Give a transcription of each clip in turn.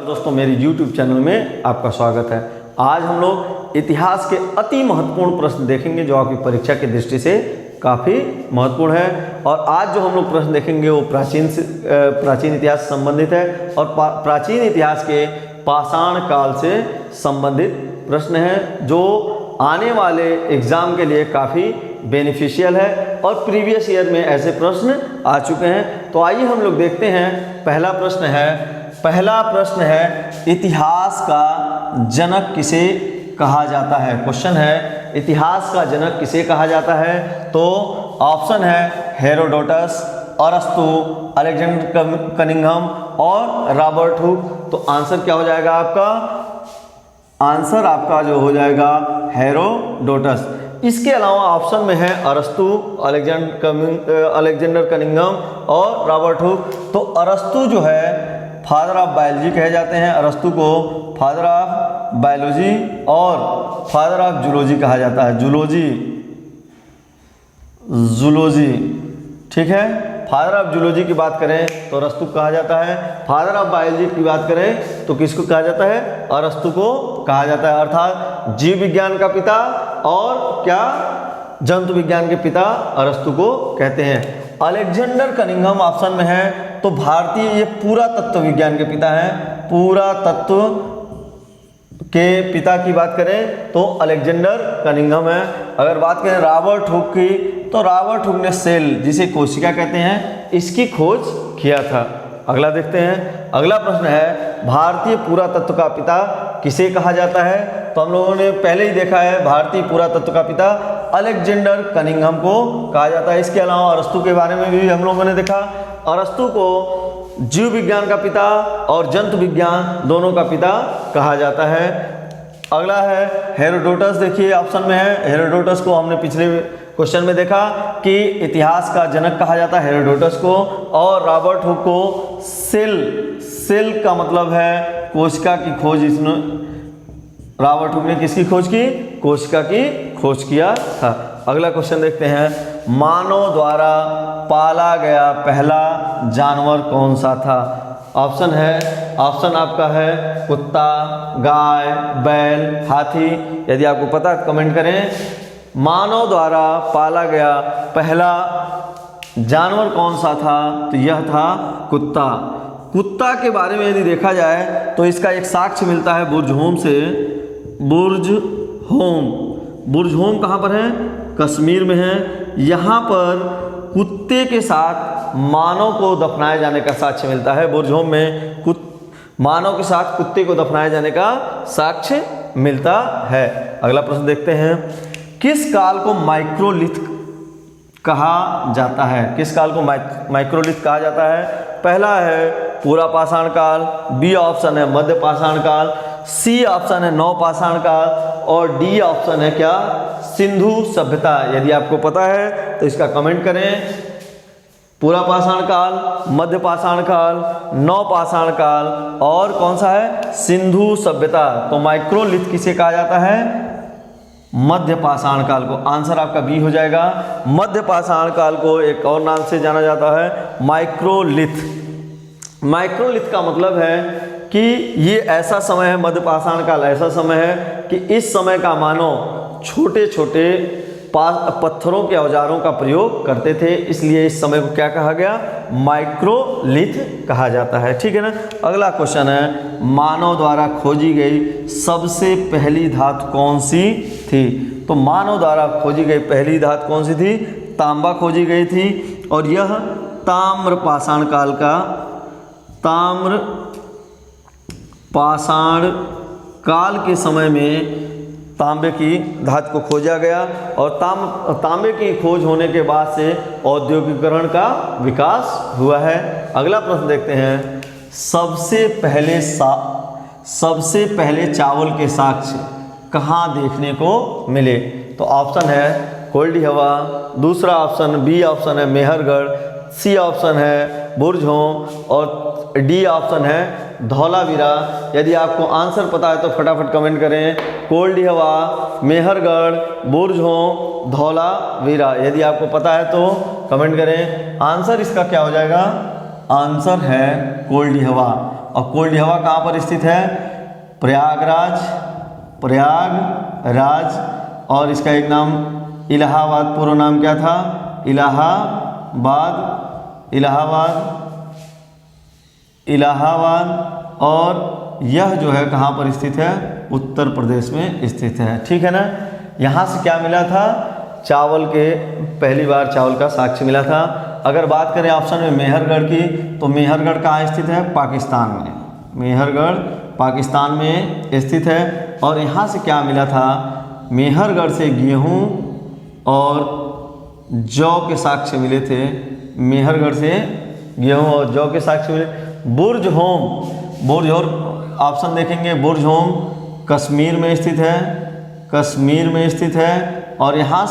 दोस्तों, मेरी YouTube channel में आपका स्वागत है। आज हम लोग इतिहास के अति महत्वपूर्ण प्रश्न देखेंगे जो आपकी परीक्षा की दृष्टि से काफ़ी महत्वपूर्ण है। और आज जो हम लोग प्रश्न देखेंगे वो प्राचीन इतिहास से संबंधित है और प्राचीन इतिहास के पाषाण काल से संबंधित प्रश्न है जो आने वाले एग्जाम के लिए काफ़ी बेनिफिशियल है और प्रीवियस ईयर में ऐसे प्रश्न आ चुके हैं। तो आइए हम लोग देखते हैं। पहला प्रश्न है इतिहास का जनक किसे कहा जाता है। क्वेश्चन है इतिहास का जनक किसे कहा जाता है। तो ऑप्शन है हेरोडोटस, अरस्तु, अलेक्जेंडर कनिंघम और रॉबर्ट हुक। तो आंसर क्या हो जाएगा आपका? आंसर आपका जो हो जाएगा हेरोडोटस। इसके अलावा ऑप्शन में है अरस्तु, अलेक्जेंडर कनिंघम और रॉबर्ट हुक। तो अरस्तु जो है फादर ऑफ बायोलॉजी कहे जाते हैं, अरस्तु को फादर ऑफ बायोलॉजी और फादर ऑफ जूलॉजी कहा जाता है। जूलॉजी ठीक है। फादर ऑफ जूलॉजी की बात करें तो अरस्तु कहा जाता है। फादर ऑफ बायोलॉजी की बात करें तो किसको कहा जाता है? अरस्तु को कहा जाता है। अर्थात जीव विज्ञान का पिता और क्या जंतु विज्ञान के पिता अरस्तु को कहते हैं। अलेक्जेंडर कनिंघम ऑप्शन में है तो भारतीय ये पूरा तत्व विज्ञान के पिता हैं। पूरा तत्व के पिता की बात करें तो अलेक्जेंडर कनिंघम है। अगर बात करें रॉबर्ट हुक की तो रॉबर्ट हुक ने सेल, जिसे कोशिका कहते हैं, इसकी खोज किया था। अगला देखते हैं। अगला प्रश्न है भारतीय पुरातत्व का पिता किसे कहा जाता है। तो हम लोगों ने पहले ही देखा है भारतीय पुरातत्व का पिता अलेक्जेंडर कनिंघम को कहा जाता है। इसके अलावा अरस्तु के बारे में भी हम लोगों ने देखा। अरस्तु को जीव विज्ञान का पिता और जंतु विज्ञान दोनों का पिता कहा जाता है। अगला है हेरोडोटस। देखिए ऑप्शन में है हेरोडोटस को हमने पिछले क्वेश्चन में देखा कि इतिहास का जनक कहा जाता है हेरोडोटस को। और रॉबर्ट हुक को सेल का मतलब है कोशिका की खोज। इसने रॉबर्ट हुक ने किसकी खोज की? कोशिका की खोज किया था। अगला क्वेश्चन देखते हैं। मानव द्वारा पाला गया पहला जानवर कौन सा था। ऑप्शन आपका है कुत्ता, गाय, बैल, हाथी। यदि आपको पता है कमेंट करें। मानव द्वारा पाला गया पहला जानवर कौन सा था? तो यह था कुत्ता। कुत्ता के बारे में यदि देखा जाए तो इसका एक साक्ष्य मिलता है बुर्जहोम से। बुर्जहोम कहाँ पर है? कश्मीर में है। यहाँ पर कुत्ते के साथ मानव को दफनाए जाने का साक्ष्य मिलता है। बुर्जहोम में मानव के साथ कुत्ते को दफनाए जाने का साक्ष्य मिलता है। अगला प्रश्न देखते हैं। किस काल को माइक्रोलिथ कहा जाता है? किस काल को माइक्रोलिथ कहा जाता है? पहला है पूरा पाषाण काल, बी ऑप्शन है मध्य पाषाण काल, सी ऑप्शन है नव पाषाण काल और डी ऑप्शन है क्या? सिंधु सभ्यता। यदि आपको पता है तो इसका कमेंट करें। पूरा पाषाण काल, मध्य पाषाण काल, नव पाषाण काल और कौन सा है? सिंधु सभ्यता। तो माइक्रोलिथ किसे कहा जाता है? मध्य पाषाण काल को। आंसर आपका बी हो जाएगा। मध्य पाषाण काल को एक और नाम से जाना जाता है माइक्रोलिथ। माइक्रोलिथ का मतलब है कि ये ऐसा समय है, मध्य पाषाण काल ऐसा समय है कि इस समय का मानव छोटे छोटे पत्थरों के औजारों का प्रयोग करते थे, इसलिए इस समय को क्या कहा गया? माइक्रोलिथ कहा जाता है। ठीक है ना। अगला क्वेश्चन है मानव द्वारा खोजी गई सबसे पहली धातु कौन सी थी। तो मानव द्वारा खोजी गई पहली धातु कौन सी थी? तांबा खोजी गई थी और यह ताम्र पाषाण काल का ताम्र पाषाण काल के समय में तांबे की धातु को खोजा गया और तांबे की खोज होने के बाद से औद्योगिकरण का विकास हुआ है। अगला प्रश्न देखते हैं। सबसे पहले चावल के साक्ष्य कहाँ देखने को मिले। तो ऑप्शन है कोल्डी हवा, दूसरा ऑप्शन बी ऑप्शन है मेहरगढ़, सी ऑप्शन है बुर्जहोम और डी ऑप्शन है धौलावीरा। यदि आपको आंसर पता है तो फटाफट कमेंट करें। कोल्डी हवा, मेहरगढ़, बुर्जहोम, धौलावीरा। यदि आपको पता है तो कमेंट करें। आंसर इसका क्या हो जाएगा? आंसर है कोल्डी हवा। और कोल्डिहवा कहाँ पर स्थित है? प्रयागराज, प्रयागराज। और इसका एक नाम इलाहाबाद, पूरा नाम क्या था? इलाहाबाद, इलाहाबाद। और यह जो है कहाँ पर स्थित है? उत्तर प्रदेश में स्थित है। ठीक है ना। यहाँ से क्या मिला था? चावल के, पहली बार चावल का साक्ष्य मिला था। अगर बात करें ऑप्शन में मेहरगढ़ की, तो मेहरगढ़ कहाँ स्थित है? पाकिस्तान में। मेहरगढ़ पाकिस्तान में स्थित है। और यहाँ से क्या मिला था? मेहरगढ़ से गेहूँ और जौ के साक्ष्य मिले थे। मेहरगढ़ से गेहूँ और जौ के साक्ष्य मिले। बुर्ज होम, बुर्ज, और ऑप्शन देखेंगे, बुर्ज होम कश्मीर में स्थित है, कश्मीर में स्थित है। और यहाँ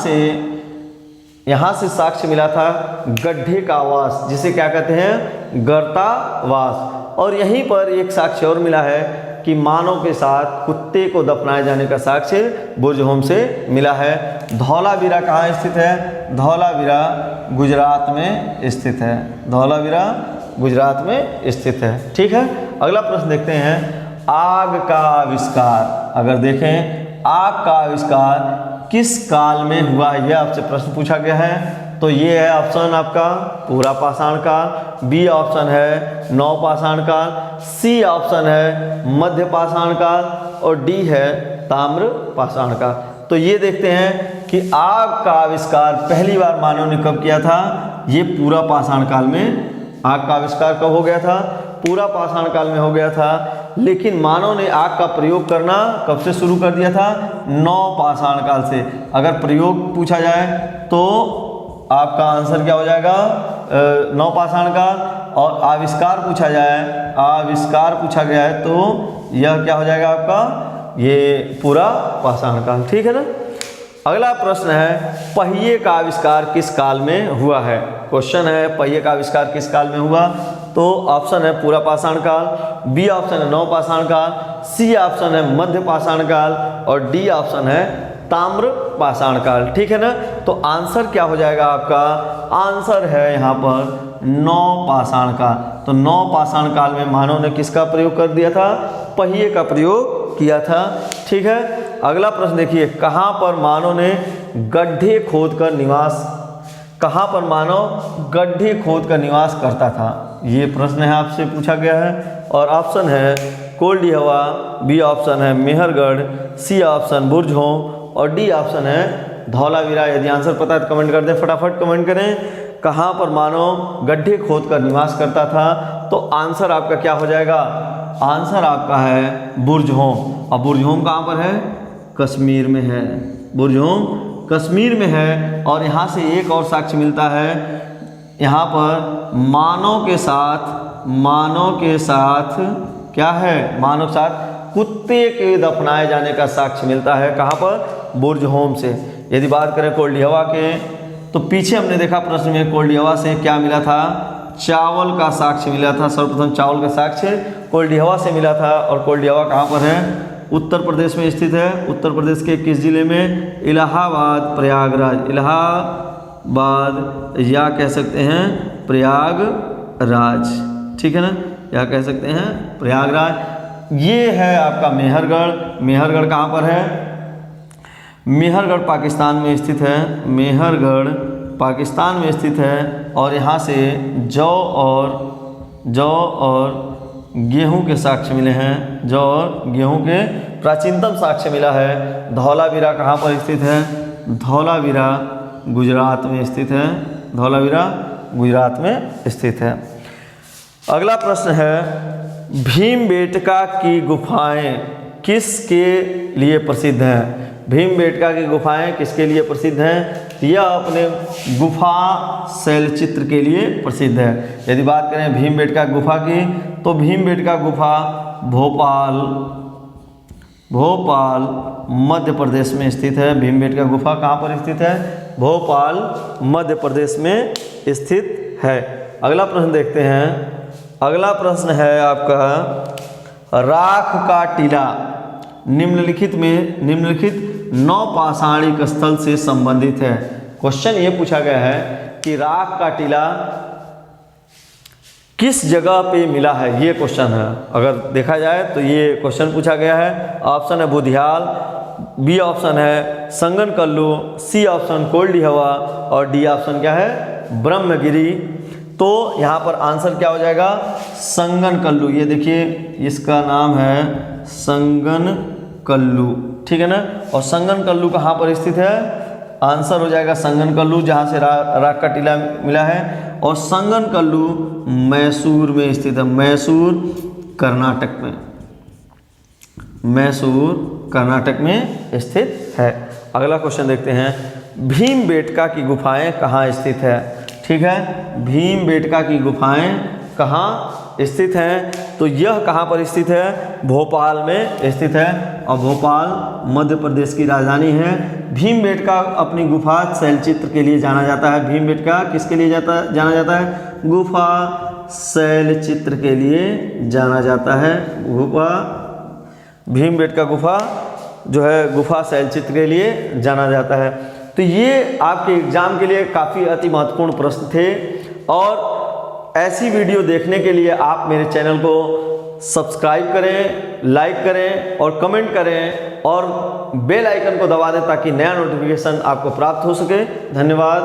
से साक्ष्य मिला था गड्ढे का आवास, जिसे क्या कहते हैं? गर्तावास। और यहीं पर एक साक्ष्य और मिला है कि मानव के साथ कुत्ते को दफनाए जाने का साक्ष्य बुर्ज होम से मिला है। धौलावीरा कहाँ स्थित है? धौलावीरा गुजरात में स्थित है। धौलावीरा गुजरात में स्थित है। ठीक है। अगला प्रश्न देखते हैं, आग का आविष्कार। अगर देखें आग का आविष्कार किस काल में हुआ, यह आपसे प्रश्न पूछा गया है। तो ये है ऑप्शन आपका पूरा पाषाण काल, बी ऑप्शन है नव पाषाण काल, सी ऑप्शन है मध्य पाषाण काल, और डी है ताम्र पाषाण काल। तो ये देखते हैं कि आग का आविष्कार पहली बार मानव ने कब किया था? ये पूरा पाषाण काल में आग का आविष्कार कब हो गया था? पूरा पाषाण काल में हो गया था। लेकिन मानव ने आग का प्रयोग करना कब से शुरू कर दिया था? नव पाषाण काल से। अगर प्रयोग पूछा जाए तो आपका आंसर क्या हो जाएगा? नव पाषाण काल। और आविष्कार पूछा जाए, आविष्कार पूछा गया है तो यह क्या हो जाएगा आपका? ये पूरा पाषाण काल। ठीक है ना। अगला प्रश्न है, पहिए का आविष्कार किस काल में हुआ है? क्वेश्चन है पहिए का आविष्कार किस काल में हुआ? तो ऑप्शन है पूरा पाषाण काल, बी ऑप्शन है नव पाषाण काल, सी ऑप्शन है मध्य पाषाण काल, और डी ऑप्शन है ताम्र पाषाण काल। ठीक है ना। तो आंसर क्या हो जाएगा आपका? आंसर है यहाँ पर नव पाषाण काल। तो नव पाषाण काल में मानव ने किसका प्रयोग कर दिया था? पहिए का प्रयोग किया था। ठीक है। अगला प्रश्न देखिए, कहाँ पर मानव ने गड्ढे खोदकर निवास, कहाँ पर मानव गड्ढे खोदकर निवास करता था? ये प्रश्न है आपसे पूछा गया है। और ऑप्शन है कोल्डिहवा, बी ऑप्शन है मेहरगढ़, सी ऑप्शन बुर्ज होम, और डी ऑप्शन है धौलावीरा। यदि आंसर पता है तो कमेंट कर दें, फटाफट कमेंट करें। कहाँ पर मानव गड्ढे खोदकर निवास करता था? तो आंसर आपका क्या हो जाएगा? आंसर आपका है बुर्ज होम। और बुर्ज होम कहाँ पर है? कश्मीर में है। बुर्ज होम कश्मीर में है। और यहाँ से एक और साक्ष्य मिलता है, यहाँ पर मानव के साथ क्या है? मानव के साथ कुत्ते के दफनाए जाने का साक्ष्य मिलता है। कहाँ पर? बुर्ज होम से। यदि बात करें कोल्डिहवा के, तो पीछे हमने देखा प्रश्न में कोल्डिहवा से क्या मिला था? चावल का साक्ष्य मिला था। सर्वप्रथम चावल का साक्ष्य कोल्डिहवा से मिला था। और कोल्डिहवा कहाँ पर है? उत्तर प्रदेश में स्थित है। उत्तर प्रदेश के किस जिले में? इलाहाबाद, प्रयागराज, इलाहाबाद, या कह सकते हैं प्रयागराज। ठीक है ना, या कह सकते हैं प्रयागराज। ये है आपका मेहरगढ़। मेहरगढ़ कहाँ पर है? मेहरगढ़ पाकिस्तान में स्थित है। मेहरगढ़ पाकिस्तान में स्थित है। और यहाँ से जौ और गेहूं के साक्ष्य मिले हैं। जौ और गेहूं के प्राचीनतम साक्ष्य मिला है। धौलावीरा कहाँ पर स्थित है? धौलावीरा गुजरात में स्थित है। धौलावीरा गुजरात में स्थित है। अगला प्रश्न है, भीमबेटका की गुफाएं किसके लिए प्रसिद्ध हैं? भीमबेटका की गुफाएं किसके लिए प्रसिद्ध हैं? यह अपने गुफा शैलचित्र के लिए प्रसिद्ध है। यदि बात करें भीमबेटका गुफा की, तो भीमबेटका गुफा भोपाल मध्य प्रदेश में स्थित है। भीमबेटका गुफा कहाँ पर स्थित है? भोपाल मध्य प्रदेश में स्थित है। अगला प्रश्न देखते हैं। अगला प्रश्न है आपका, राख का टीला निम्नलिखित नवपाषाणिक स्थल से संबंधित है। क्वेश्चन ये पूछा गया है कि राख का टीला किस जगह पे मिला है, ये क्वेश्चन है। अगर देखा जाए तो ये क्वेश्चन पूछा गया है। ऑप्शन है बुधियाल, बी ऑप्शन है संगनकल्लू, सी ऑप्शन कोल्डी हवा और डी ऑप्शन क्या है ब्रह्मगिरी। तो यहाँ पर आंसर क्या हो जाएगा संगनकल्लू। ये देखिए इसका नाम है संगनकल्लू, ठीक है ना। और संगनकल्लू कहाँ पर स्थित है, आंसर हो जाएगा संगनकल्लू, जहाँ से राक का टीला मिला है। और संगनकल्लू मैसूर में स्थित है, मैसूर कर्नाटक में, मैसूर कर्नाटक में स्थित है। अगला क्वेश्चन देखते हैं, भीमबेटका की गुफाएं कहाँ स्थित है। ठीक है, भीमबेटका की गुफाएं कहाँ स्थित हैं, तो यह कहाँ पर स्थित है, भोपाल में स्थित है। और भोपाल मध्य प्रदेश की राजधानी है। भीमबेटका अपनी गुफा शैलचित्र के लिए जाना जाता है। भीमबेटका किसके लिए जाना जाता है, गुफा शैलचित्र के लिए जाना जाता है। गुफा भीमबेटका गुफा जो है गुफा शैलचित्र के लिए जाना जाता है। तो ये आपके एग्जाम के लिए काफ़ी अति महत्वपूर्ण प्रश्न थे। और ऐसी वीडियो देखने के लिए आप मेरे चैनल को सब्सक्राइब करें, लाइक करें और कमेंट करें और बेल आइकन को दबा दें ताकि नया नोटिफिकेशन आपको प्राप्त हो सके। धन्यवाद।